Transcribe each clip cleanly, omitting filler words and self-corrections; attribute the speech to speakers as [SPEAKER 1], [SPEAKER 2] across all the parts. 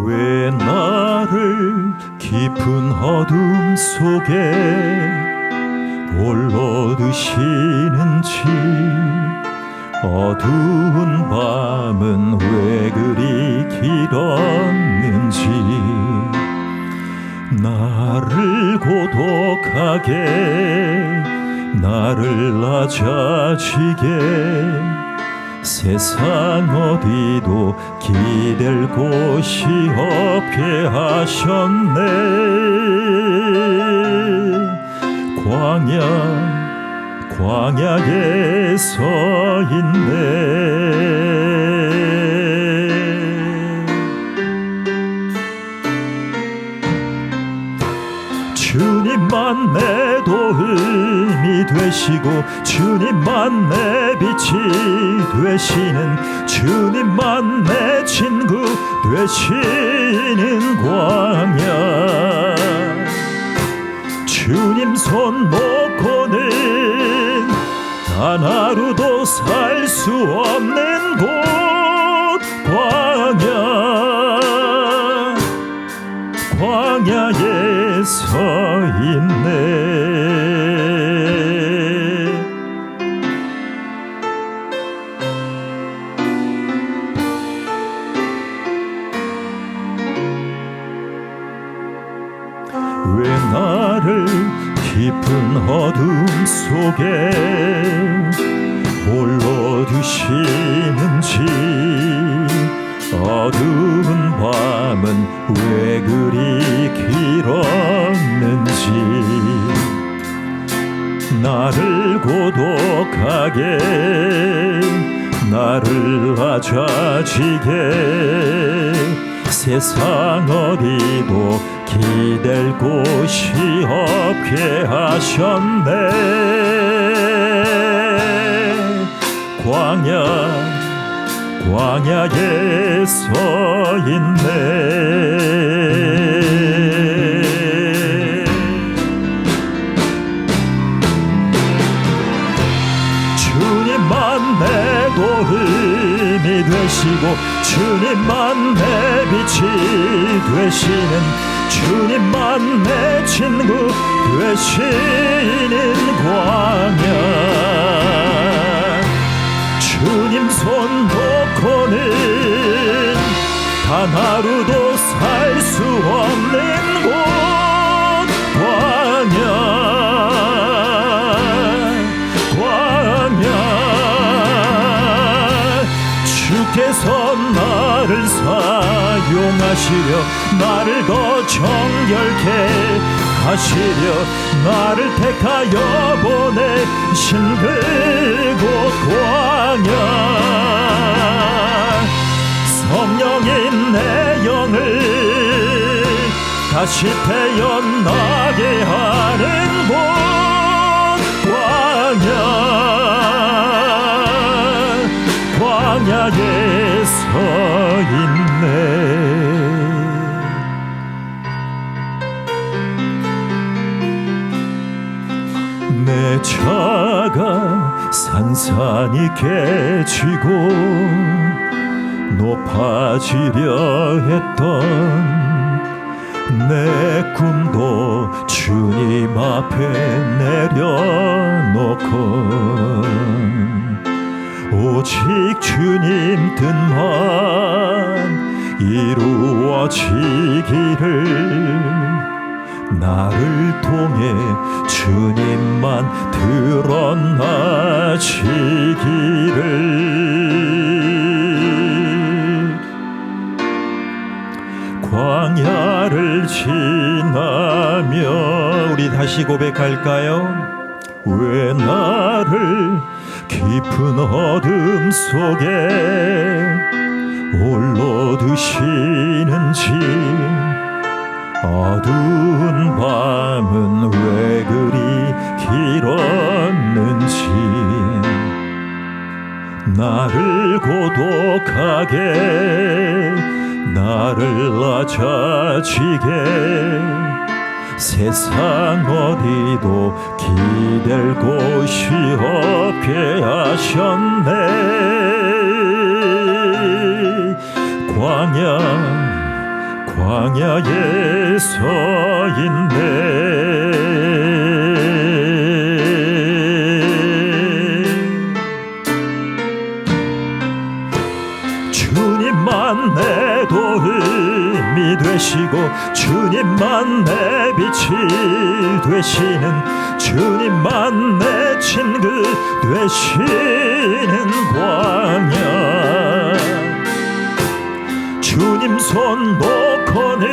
[SPEAKER 1] 왜 나를 깊은 어둠 속에 홀로 두시는지, 어두운 밤은 왜 그리 길었는지, 나를 고독하게, 나를 낮아지게, 세상 어디도 기댈 곳이 없게 하셨네. 광야에 서 있네. 주님만 내 도움이 되시고, 주님만 내 빛이 되시는, 주님만 내 친구 되시는 광야. 주님 손 놓고는 단 하루도 살 수 없는 곳, 광야에 서 있네. 왜 나를 깊은 어둠 속에 홀로 두시는지, 어두운 밤은 왜 그리 길었는지, 나를 고독하게, 나를 낮아지게, 세상 어디도 기댈 곳이 없게 하셨네. 광야에 서 있네. 주님만 내 도움이 되시고, 주님만 내 빛이 되시는, 주님만 내 친구 되시는 광야. 주님 손 놓고는 단 하루도 살 수 없는 곳, 광야. 주께서 나를 사용하시려, 나를 더 정결케 하시려, 나를 택하여 보내신 그곳 광야. 성령인 내 영을 다시 태어나게 하는 곳, 광야에 서 있네. 내 차가 산산이 깨지고 높아지려 했던 내 꿈도 주님 앞에 내려놓고, 오직 주님 뜻만 이루어지기를, 나를 통해 주님만 드러나시기를. 광야를 지나며 우리 다시 고백할까요? 왜 나를 깊은 어둠 속에 홀로 두시는지, 어두운 밤은 왜 그리 길었는지, 나를 고독하게, 나를 낮아지게, 세상 어디도 기댈 곳이 없게 하셨네. 광야에 서 있네. 주님만 내 도움이 되시고 주님만 내 빛이 되시는 주님만 내 친구 되시는 광야. 주님 손 놓고는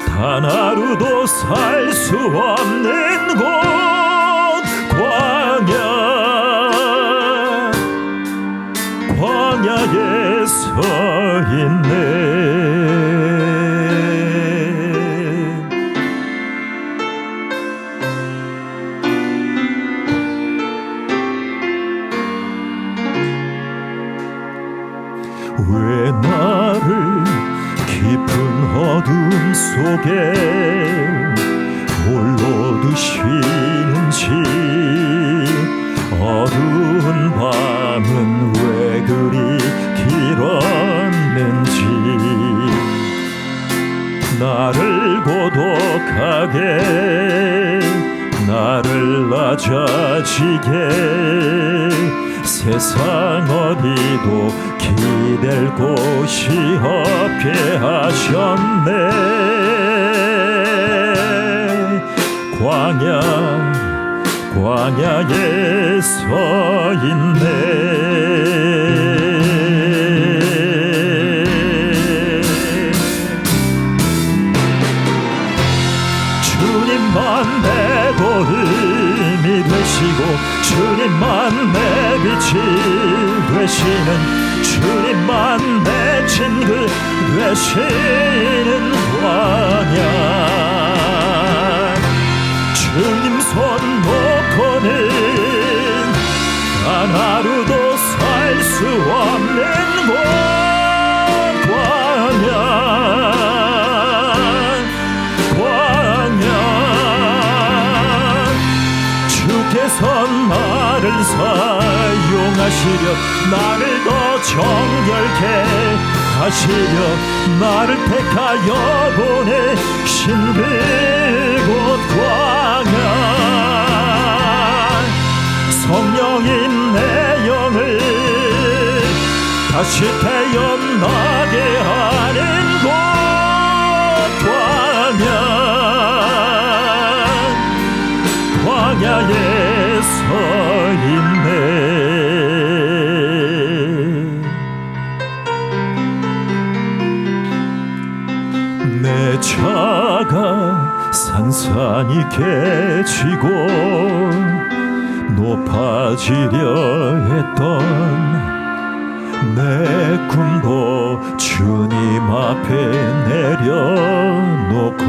[SPEAKER 1] 단 하루도 살 수 없는 곳 광야에 서 있네. 왜 나를 깊은 어둠 속에 홀로 두시는지, 어두운 밤은 왜 그리 길었는지, 나를 고독하게 나를 낮아지게 세상 어디도 기댈 곳이 없게 하셨네. 광야에 서 있네. 주님만 내 도움이 되시고 주님만 내 빛이 되시는 주님만 내 친구 되시는 광야. 주님 손 놓고는 단 하루도 살 수 없는 곳 광야. 주께서 나를 사용하시려 나를 더 정결케 하시려 나를 택하여 보내신 그곳 광야. 성령인 내 영을 다시 태어나게 하는 곳 광야에 서 있네. 내 차가 산산이 깨지고 높아지려 했던 내 꿈도 주님 앞에 내려놓고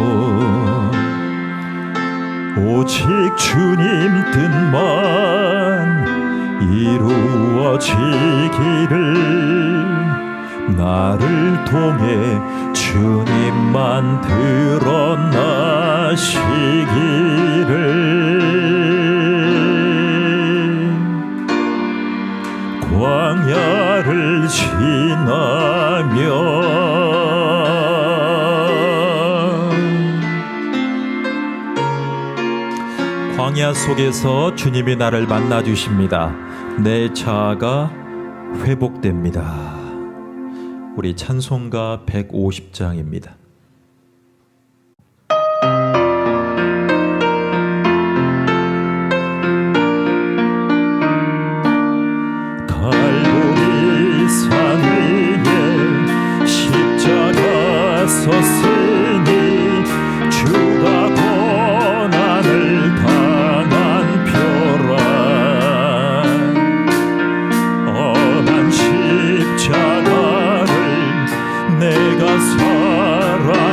[SPEAKER 1] 오직 주님 뜻만 이루어지기를 나를 통해 주님만 드러나시기를. 광야를 지나며 광야 속에서 주님이 나를 만나주십니다. 내 자아가 회복됩니다. 우리 찬송가 150장입니다. 갈보리 산 위에 십자가 섰으니 주가 고난을 당한 표라. 엄한 십자가를 내가 사랑하는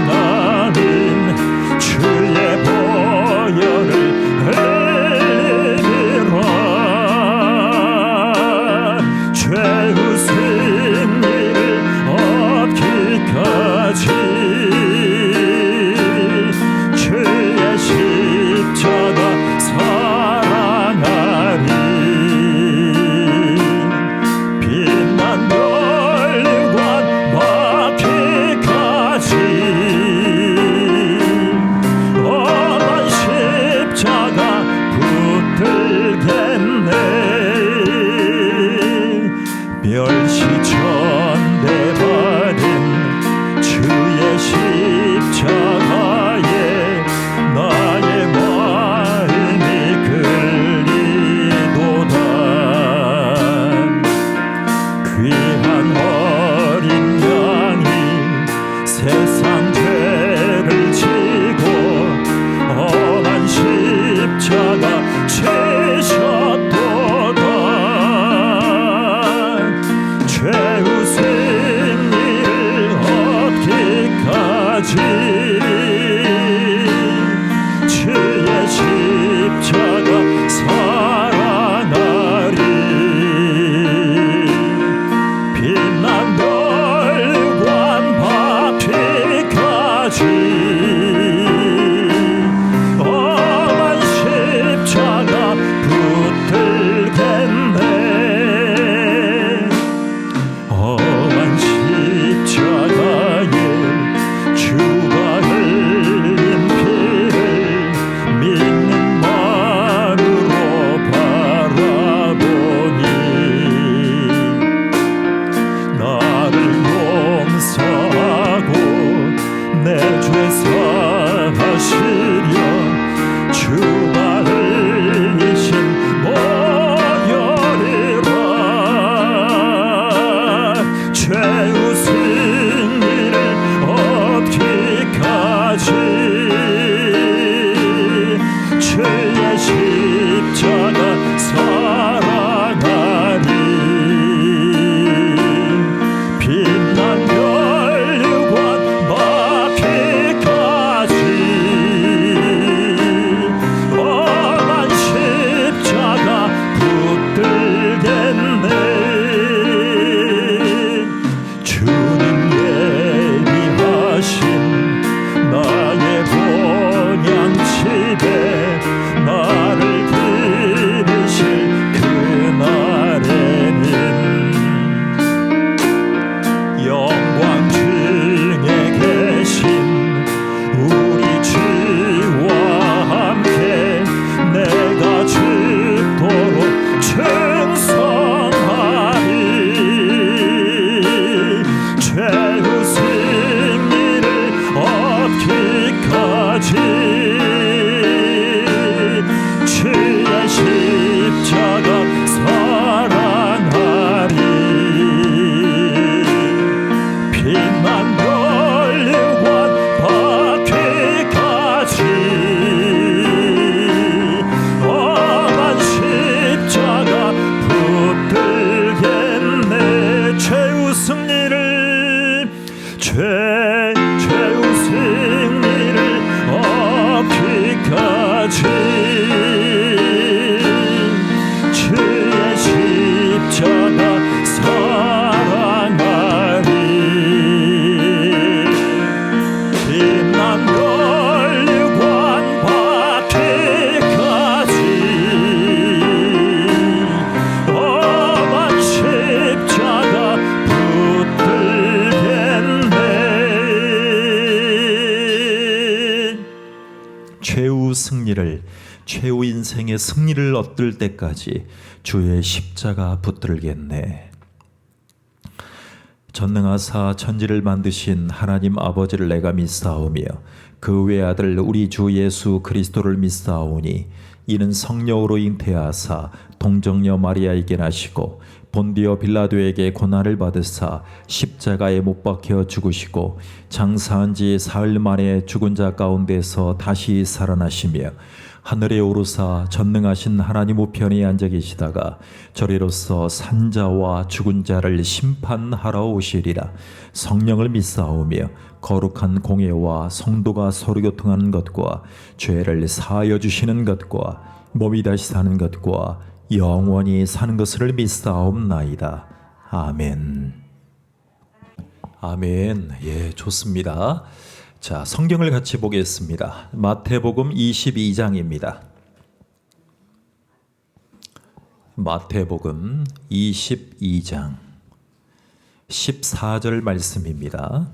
[SPEAKER 1] 주의 보혈을 흘리리라. 죄의 승리를 얻기까지 주의 십자가 사랑하리. 빛난 멸류관 바퀴까지 빛난 멸류관 바퀴까지 엄한 십자가 붙들겠네. 최후 승리를 최후 승리를 얻기까지 주의 십자가 사랑하리. 빛난 멸류관 바퀴까지 엄한 십자가 붙들겠네. 최후 승리를, 최후 인생의 승리를 얻을 때까지 주의 십자가 붙들겠네. 전능하사 천지를 만드신 하나님 아버지를 내가 믿사오며 그 외아들 우리 주 예수 그리스도를 믿사오니 이는 성령으로 잉태하사 동정녀 마리아에게 나시고 본디오 빌라도에게 고난을 받으사 십자가에 못 박혀 죽으시고 장사한 지 사흘 만에 죽은 자 가운데서 다시 살아나시며 하늘에 오르사 전능하신 하나님 우편에 앉아 계시다가 저리로서 산자와 죽은 자를 심판하러 오시리라. 성령을 믿사오며 거룩한 공예와 성도가 서로 교통하는 것과 죄를 사하여 주시는 것과 몸이 다시 사는 것과 영원히 사는 것을 믿사옵나이다. 아멘. 아멘. 예, 좋습니다. 자, 성경을 같이 보겠습니다. 마태복음 22장입니다. 마태복음 22장 14절 말씀입니다.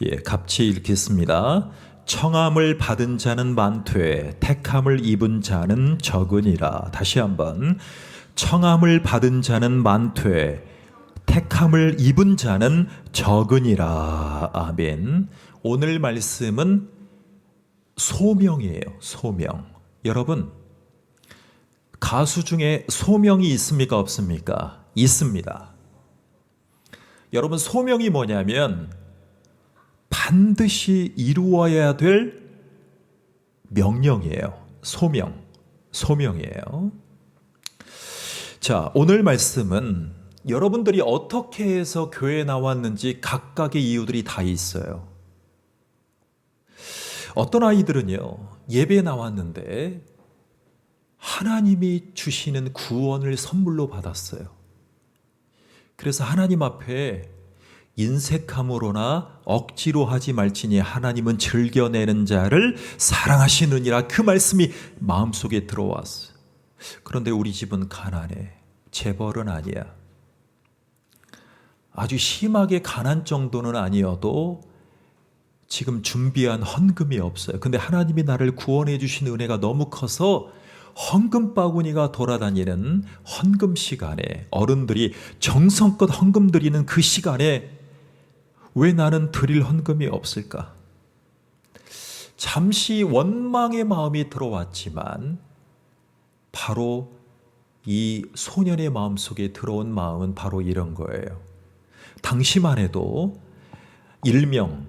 [SPEAKER 1] 예, 같이 읽겠습니다. 청함을 받은 자는 많되 택함을 입은 자는 적으니라. 다시 한번. 청함을 받은 자는 많되 택함을 입은 자는 적으니라. 아멘. 오늘 말씀은 소명이에요. 소명. 여러분, 가수 중에 소명이 있습니까? 없습니까? 있습니다. 여러분, 소명이 뭐냐면 반드시 이루어야 될 명령이에요. 소명. 소명이에요. 자, 오늘 말씀은 여러분들이 어떻게 해서 교회에 나왔는지 각각의 이유들이 다 있어요. 어떤 아이들은요, 예배에 나왔는데 하나님이 주시는 구원을 선물로 받았어요. 그래서 하나님 앞에 인색함으로나 억지로 하지 말지니 하나님은 즐겨내는 자를 사랑하시느니라. 그 말씀이 마음속에 들어왔어요. 그런데 우리 집은 가난해. 재벌은 아니야. 아주 심하게 가난 정도는 아니어도 지금 준비한 헌금이 없어요. 근데 하나님이 나를 구원해 주신 은혜가 너무 커서 헌금 바구니가 돌아다니는 헌금 시간에, 어른들이 정성껏 헌금 드리는 그 시간에 왜 나는 드릴 헌금이 없을까? 잠시 원망의 마음이 들어왔지만 바로 이 소년의 마음속에 들어온 마음은 바로 이런 거예요. 당시만 해도 일명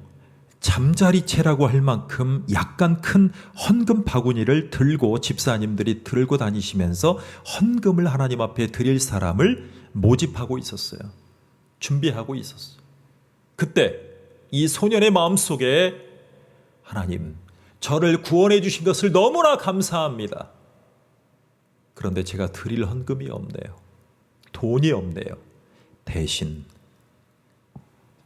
[SPEAKER 1] 잠자리채라고 할 만큼 약간 큰 헌금 바구니를 들고 집사님들이 들고 다니시면서 헌금을 하나님 앞에 드릴 사람을 모집하고 있었어요. 준비하고 있었어요. 그때 이 소년의 마음속에 하나님, 저를 구원해 주신 것을 너무나 감사합니다. 그런데 제가 드릴 헌금이 없네요. 돈이 없네요. 대신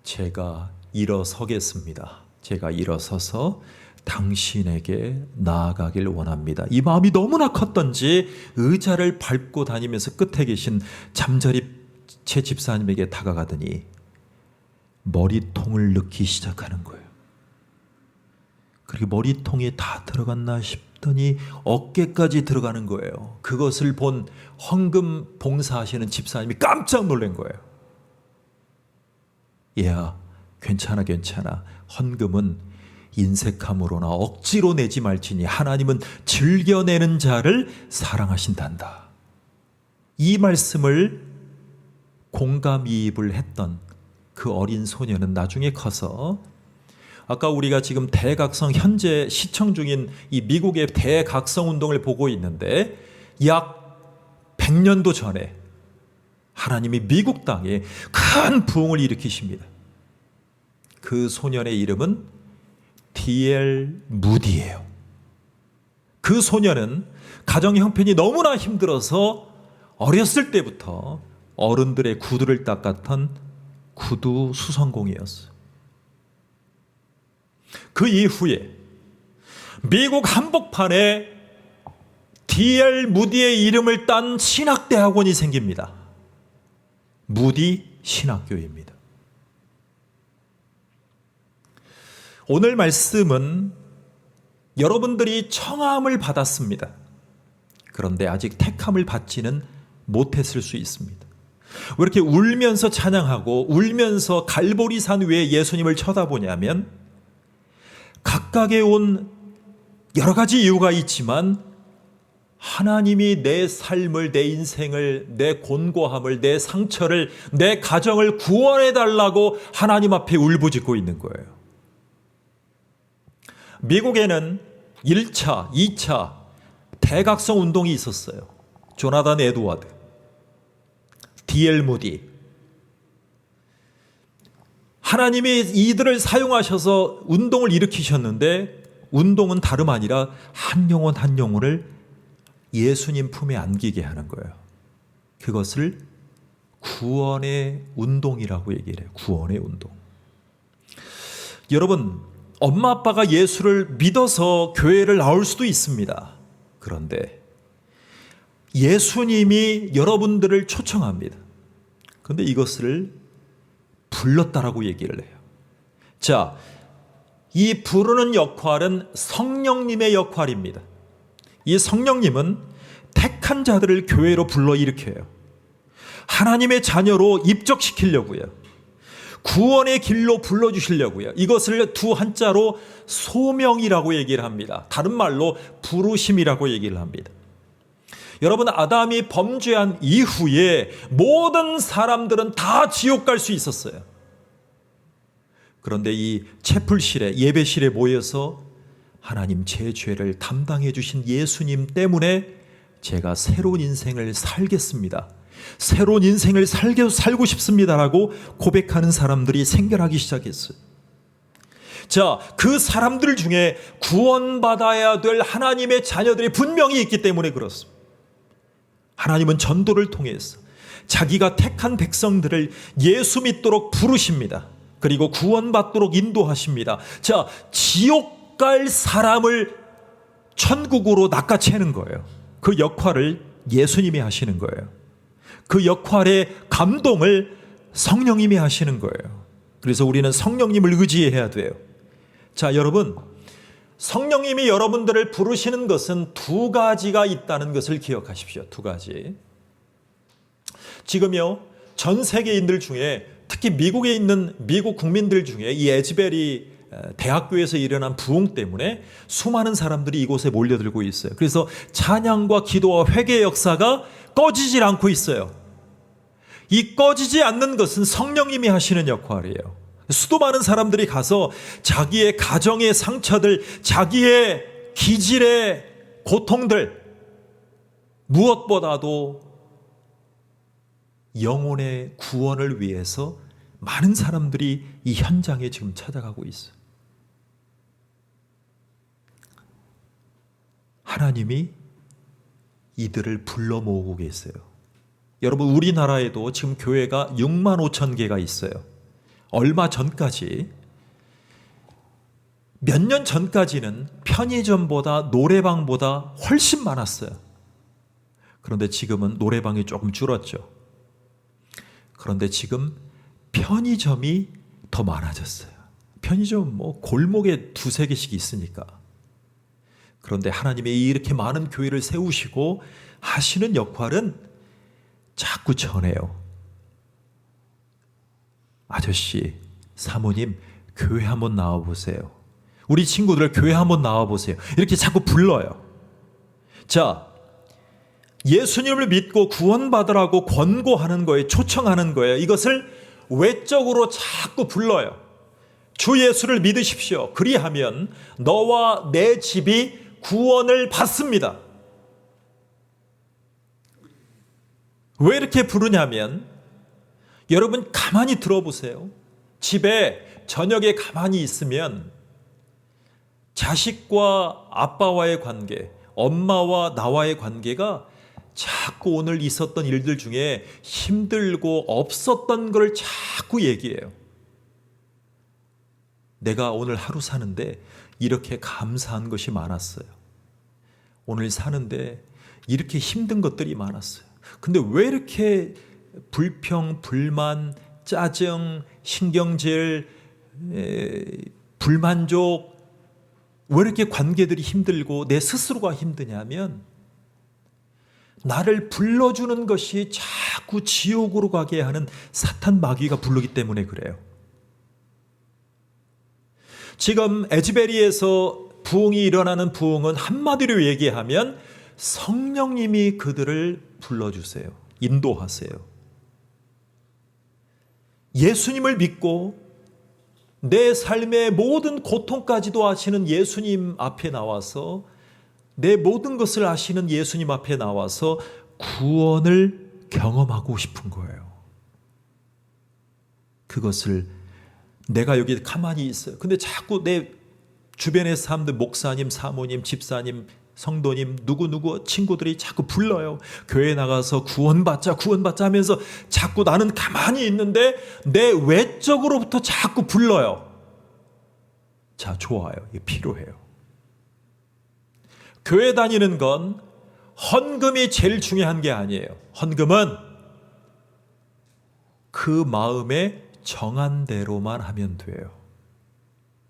[SPEAKER 1] 제가 일어서겠습니다. 제가 일어서서 당신에게 나아가길 원합니다. 이 마음이 너무나 컸던지 의자를 밟고 다니면서 끝에 계신 잠자리채 집사님에게 다가가더니 머리통을 넣기 시작하는 거예요. 그리고 머리통에 다 들어갔나 싶더니 어깨까지 들어가는 거예요. 그것을 본 헌금 봉사하시는 집사님이 깜짝 놀란 거예요. 야, 괜찮아. 헌금은 인색함으로나 억지로 내지 말지니 하나님은 즐겨내는 자를 사랑하신단다. 이 말씀을 공감이입을 했던 그 어린 소녀는 나중에 커서 아까 우리가 지금 대각성 현재 시청 중인 이 미국의 대각성 운동을 보고 있는데 약 100년도 전에 하나님이 미국 땅에 큰 부흥을 일으키십니다. 그 소년의 이름은 D.L. 무디예요. 그 소년은 가정 형편이 너무나 힘들어서 어렸을 때부터 어른들의 구두를 닦았던 구두 수선공이었어요. 그 이후에 미국 한복판에 D.L. 무디의 이름을 딴 신학대학원이 생깁니다. 무디 신학교입니다. 오늘 말씀은 여러분들이 청함을 받았습니다. 그런데 아직 택함을 받지는 못했을 수 있습니다. 왜 이렇게 울면서 찬양하고 울면서 갈보리산 위에 예수님을 쳐다보냐면 각각의 온 여러 가지 이유가 있지만 하나님이 내 삶을, 내 인생을, 내 곤고함을, 내 상처를, 내 가정을 구원해달라고 하나님 앞에 울부짖고 있는 거예요. 미국에는 1차, 2차 대각성 운동이 있었어요. 조나단 에드워드, D.L. 무디. 하나님이 이들을 사용하셔서 운동을 일으키셨는데 운동은 다름 아니라 한 영혼 한 영혼을 예수님 품에 안기게 하는 거예요. 그것을 구원의 운동이라고 얘기를 해요. 구원의 운동. 여러분, 엄마 아빠가 예수를 믿어서 교회를 나올 수도 있습니다. 그런데 예수님이 여러분들을 초청합니다. 그런데 이것을 불렀다라고 얘기를 해요. 자, 이 부르는 역할은 성령님의 역할입니다. 이 성령님은 택한 자들을 교회로 불러일으켜요. 하나님의 자녀로 입적시키려고요. 구원의 길로 불러주시려고요. 이것을 두 한자로 소명이라고 얘기를 합니다. 다른 말로 부르심이라고 얘기를 합니다. 여러분, 아담이 범죄한 이후에 모든 사람들은 다 지옥 갈 수 있었어요. 그런데 이 채플실에, 예배실에 모여서 하나님 제 죄를 담당해 주신 예수님 때문에 제가 새로운 인생을 살겠습니다. 새로운 인생을 살고 싶습니다라고 고백하는 사람들이 생겨나기 시작했어요. 자, 그 사람들 중에 구원받아야 될 하나님의 자녀들이 분명히 있기 때문에 그렇습니다. 하나님은 전도를 통해서 자기가 택한 백성들을 예수 믿도록 부르십니다. 그리고 구원받도록 인도하십니다. 자, 지옥 갈 사람을 천국으로 낚아채는 거예요. 그 역할을 예수님이 하시는 거예요. 그 역할의 감동을 성령님이 하시는 거예요. 그래서 우리는 성령님을 의지해야 돼요. 자, 여러분, 성령님이 여러분들을 부르시는 것은 두 가지가 있다는 것을 기억하십시오. 두 가지. 지금요, 전 세계인들 중에 특히 미국에 있는 미국 국민들 중에 이 에즈베리 대학교에서 일어난 부흥 때문에 수많은 사람들이 이곳에 몰려들고 있어요. 그래서 찬양과 기도와 회개의 역사가 꺼지질 않고 있어요. 이 꺼지지 않는 것은 성령님이 하시는 역할이에요. 수도 많은 사람들이 가서 자기의 가정의 상처들, 자기의 기질의 고통들, 무엇보다도 영혼의 구원을 위해서 많은 사람들이 이 현장에 지금 찾아가고 있어요. 하나님이 이들을 불러 모으고 계세요. 여러분, 우리나라에도 지금 교회가 6만 5천 개가 있어요. 얼마 전까지, 몇 년 전까지는 편의점보다 노래방보다 훨씬 많았어요. 그런데 지금은 노래방이 조금 줄었죠. 그런데 지금 편의점이 더 많아졌어요. 편의점 뭐 골목에 두세 개씩 있으니까. 그런데 하나님이 이렇게 많은 교회를 세우시고 하시는 역할은 자꾸 전해요. 아저씨, 사모님, 교회 한번 나와보세요. 우리 친구들 교회 한번 나와보세요. 이렇게 자꾸 불러요. 자, 예수님을 믿고 구원받으라고 권고하는 거예요. 초청하는 거예요. 이것을 외적으로 자꾸 불러요. 주 예수를 믿으십시오. 그리하면 너와 내 집이 구원을 받습니다. 왜 이렇게 부르냐면, 여러분 가만히 들어보세요. 집에 저녁에 가만히 있으면 자식과 아빠와의 관계, 엄마와 나와의 관계가 자꾸 오늘 있었던 일들 중에 힘들고 없었던 걸 자꾸 얘기해요. 내가 오늘 하루 사는데 이렇게 감사한 것이 많았어요. 오늘 사는데 이렇게 힘든 것들이 많았어요. 근데 왜 이렇게 불평, 불만, 짜증, 신경질, 불만족, 왜 이렇게 관계들이 힘들고 내 스스로가 힘드냐면, 나를 불러주는 것이 자꾸 지옥으로 가게 하는 사탄 마귀가 부르기 때문에 그래요. 지금 에즈베리에서 부흥이 일어나는 부흥은 한마디로 얘기하면 성령님이 그들을 불러주세요. 인도하세요. 예수님을 믿고 내 삶의 모든 고통까지도 아시는 예수님 앞에 나와서, 내 모든 것을 아시는 예수님 앞에 나와서 구원을 경험하고 싶은 거예요. 그것을 내가 여기 가만히 있어요. 근데 자꾸 내 주변의 사람들, 목사님, 사모님, 집사님, 성도님, 누구 친구들이 자꾸 불러요. 교회 나가서 구원받자 하면서 자꾸 나는 가만히 있는데 내 외적으로부터 자꾸 불러요. 자, 좋아요. 이게 필요해요. 교회 다니는 건 헌금이 제일 중요한 게 아니에요. 헌금은 그 마음에 정한 대로만 하면 돼요.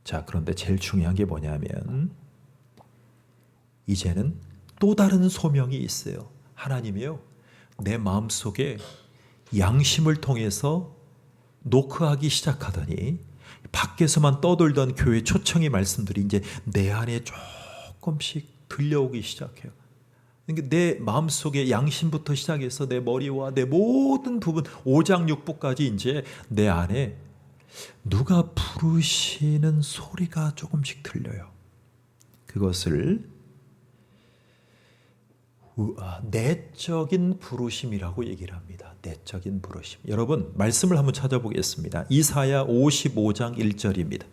[SPEAKER 1] 자, 그런데 제일 중요한 게 뭐냐면, 이제는 또 다른 소명이 있어요. 하나님이요, 내 마음속에 양심을 통해서 노크하기 시작하더니 밖에서만 떠돌던 교회 초청의 말씀들이 이제 내 안에 조금씩 들려오기 시작해요. 그러니까 내 마음속에 양심부터 시작해서 내 머리와 내 모든 부분, 오장육부까지 이제 내 안에 누가 부르시는 소리가 조금씩 들려요. 그것을 내적인 부르심이라고 얘기를 합니다. 내적인 부르심. 여러분, 말씀을 한번 찾아보겠습니다. 이사야 55장 1절입니다.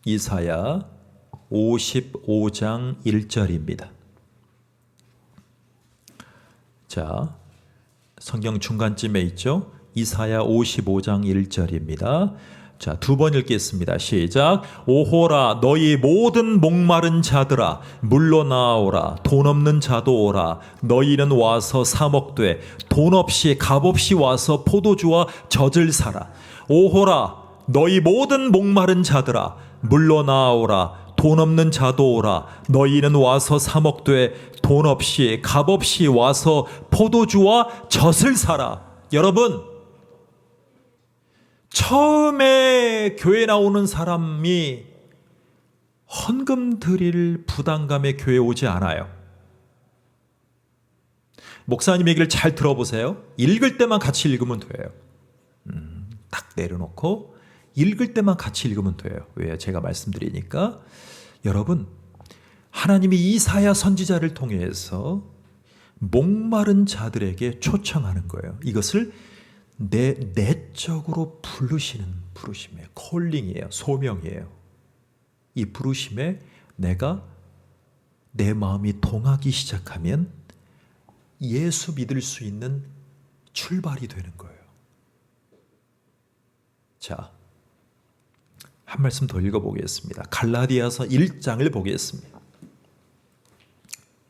[SPEAKER 1] 이사야 55장 1절입니다. 자, 성경 중간쯤에 있죠? 이사야 55장 1절입니다. 자, 두 번 읽겠습니다. 시작. 오호라, 너희 모든 목마른 자들아, 물러나오라. 돈 없는 자도 오라. 너희는 와서 사 먹되 돈 없이 값 없이 와서 포도주와 젖을 사라. 오호라, 너희 모든 목마른 자들아, 물러나오라. 돈 없는 자도 오라. 너희는 와서 사 먹되 돈 없이 값 없이 와서 포도주와 젖을 사라. 여러분, 처음에 교회 나오는 사람이 헌금 드릴 부담감에 교회 오지 않아요. 목사님 얘기를 잘 들어보세요. 읽을 때만 같이 읽으면 돼요. 딱 내려놓고 읽을 때만 같이 읽으면 돼요. 왜? 제가 말씀드리니까. 여러분, 하나님이 이사야 선지자를 통해서 목마른 자들에게 초청하는 거예요. 이것을 내적으로 부르시는 부르심이에요. 콜링이에요. 소명이에요. 이 부르심에 내가 내 마음이 동하기 시작하면 예수 믿을 수 있는 출발이 되는 거예요. 자, 한 말씀 더 읽어보겠습니다. 갈라디아서 1장을 보겠습니다.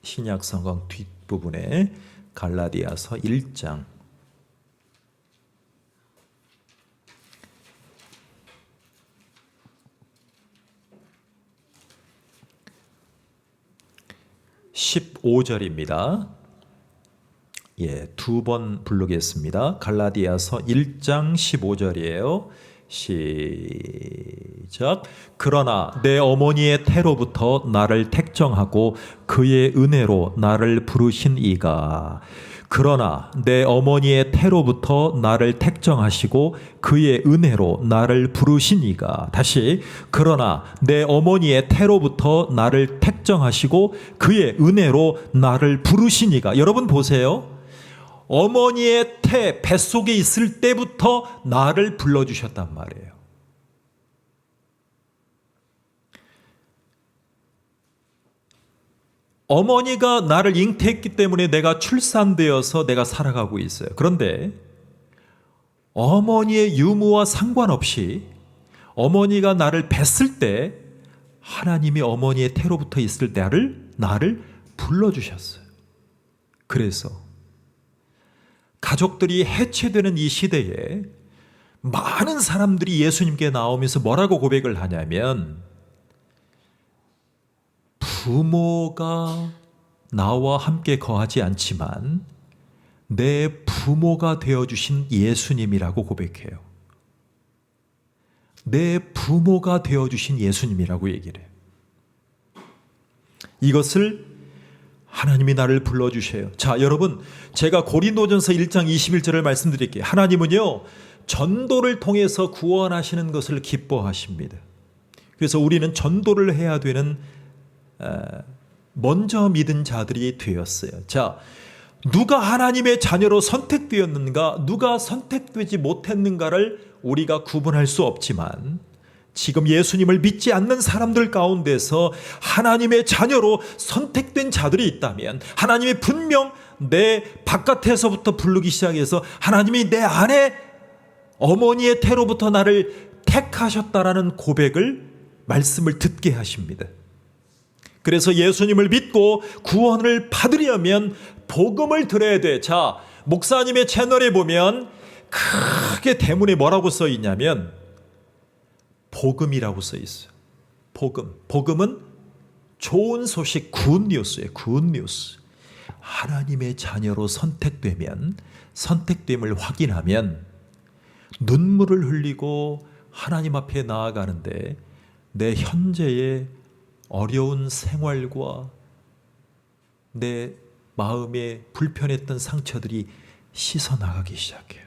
[SPEAKER 1] 신약 성경 뒷부분에 갈라디아서 1장 15절입니다. 두 번 부르겠습니다. 갈라디아서 1장 15절이에요. 시작. 그러나 내 어머니의 태로부터 나를 택정하고 그의 은혜로 나를 부르신 이가, 그러나 내 어머니의 태로부터 나를 택정하시고 그의 은혜로 나를 부르신 이가, 다시, 그러나 내 어머니의 태로부터 나를 택정하시고 그의 은혜로 나를 부르신 이가. 여러분 보세요. 어머니의 태 뱃속에 있을 때부터 나를 불러주셨단 말이에요. 어머니가 나를 잉태했기 때문에 내가 출산되어서 내가 살아가고 있어요. 그런데 어머니의 유무와 상관없이 어머니가 나를 뵀을 때 하나님이 어머니의 태로부터 있을 때 나를 불러주셨어요. 그래서 가족들이 해체되는 이 시대에 많은 사람들이 예수님께 나오면서 뭐라고 고백을 하냐면, 부모가 나와 함께 거하지 않지만 내 부모가 되어주신 예수님이라고 고백해요. 내 부모가 되어주신 예수님이라고 얘기를 해요. 이것을 하나님이 나를 불러주셔요. 자, 여러분, 제가 고린도전서 1장 21절을 말씀드릴게요. 하나님은요, 전도를 통해서 구원하시는 것을 기뻐하십니다. 그래서 우리는 전도를 해야 되는 먼저 믿은 자들이 되었어요. 자, 누가 하나님의 자녀로 선택되었는가, 누가 선택되지 못했는가를 우리가 구분할 수 없지만, 지금 예수님을 믿지 않는 사람들 가운데서 하나님의 자녀로 선택된 자들이 있다면, 하나님이 분명 내 바깥에서부터 부르기 시작해서 하나님이 내 안에 어머니의 태로부터 나를 택하셨다라는 고백을, 말씀을 듣게 하십니다. 그래서 예수님을 믿고 구원을 받으려면 복음을 들어야 돼. 자, 목사님의 채널에 보면 크게 대문에 뭐라고 써 있냐면 복음이라고 써 있어요. 복음. 복음은 좋은 소식, 굿뉴스예요. 굿뉴스. 하나님의 자녀로 선택되면, 선택됨을 확인하면 눈물을 흘리고 하나님 앞에 나아가는데 내 현재의 어려운 생활과 내 마음에 불편했던 상처들이 씻어나가기 시작해요.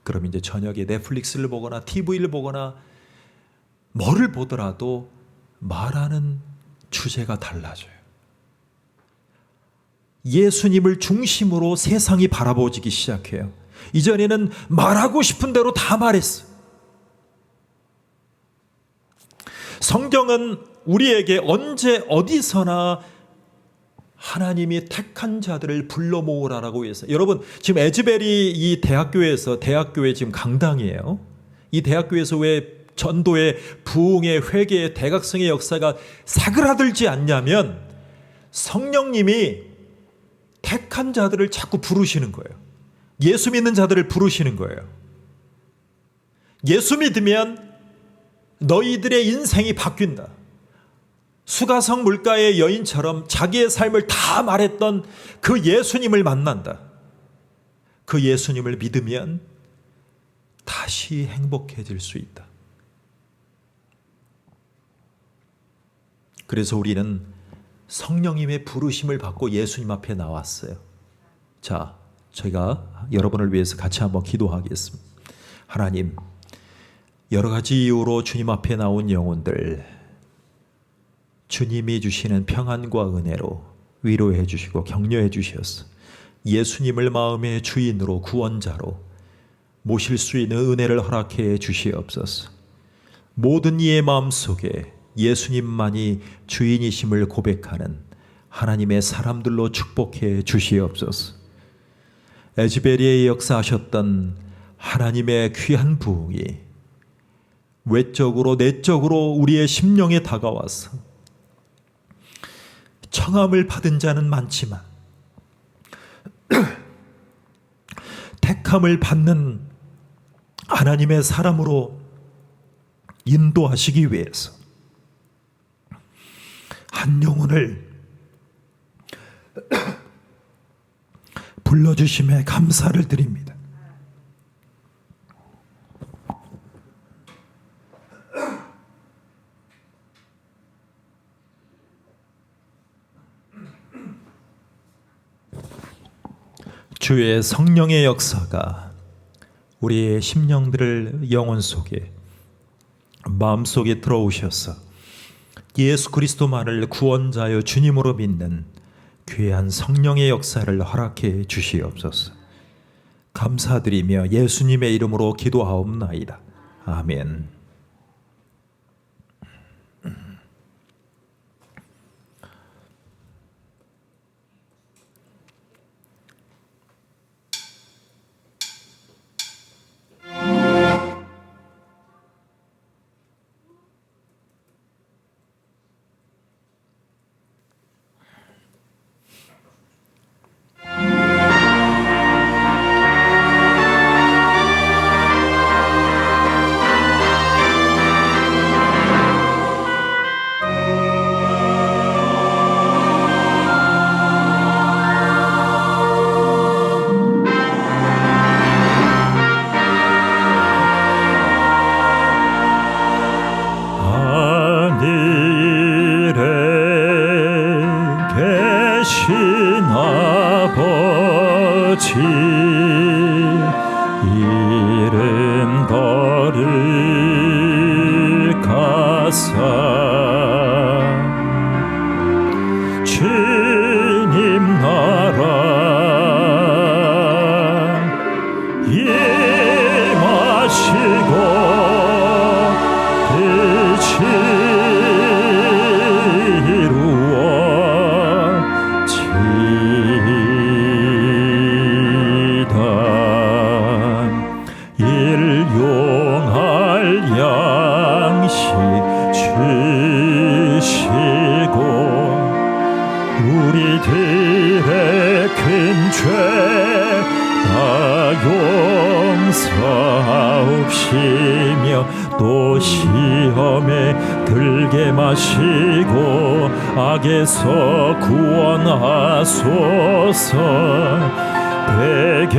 [SPEAKER 1] 그럼 이제 저녁에 넷플릭스를 보거나 TV를 보거나 뭐를 보더라도 말하는 주제가 달라져요. 예수님을 중심으로 세상이 바라보기 시작해요. 이전에는 말하고 싶은 대로 다 말했어요. 성경은 우리에게 언제 어디서나 하나님이 택한 자들을 불러 모으라라고 했어요. 여러분, 지금 에즈베리 이 대학교에 지금 강당이에요. 이 대학교에서 왜 전도의 부흥의 회개의 대각성의 역사가 사그라들지 않냐면 성령님이 택한 자들을 자꾸 부르시는 거예요. 예수 믿는 자들을 부르시는 거예요. 예수 믿으면 너희들의 인생이 바뀐다. 수가성 물가의 여인처럼 자기의 삶을 다 말했던 그 예수님을 만난다. 그 예수님을 믿으면 다시 행복해질 수 있다. 그래서 우리는 성령님의 부르심을 받고 예수님 앞에 나왔어요. 자, 저희가 여러분을 위해서 같이 한번 기도하겠습니다. 하나님, 여러 가지 이유로 주님 앞에 나온 영혼들, 주님이 주시는 평안과 은혜로 위로해 주시고 격려해 주셔서 예수님을 마음의 주인으로, 구원자로 모실 수 있는 은혜를 허락해 주시옵소서. 모든 이의 마음속에 예수님만이 주인이심을 고백하는 하나님의 사람들로 축복해 주시옵소서. 에즈베리에 역사하셨던 하나님의 귀한 부흥이 외적으로 내적으로 우리의 심령에 다가와서 청함을 받은 자는 많지만 택함을 받는 하나님의 사람으로 인도하시기 위해서 한 영혼을 불러주심에 감사를 드립니다. 주의 성령의 역사가 우리의 심령들을 영혼 속에 마음속에 들어오셔서 예수 그리스도만을 구원자여 주님으로 믿는 귀한 성령의 역사를 허락해 주시옵소서. 감사드리며 예수님의 이름으로 기도하옵나이다. 아멘. 이름 거룩하사 주님 나라 임하시고 뜻이 우리들의 큰 죄 다 용서하옵시며 또 시험에 들게 마시고 악에서 구원하소서. 대개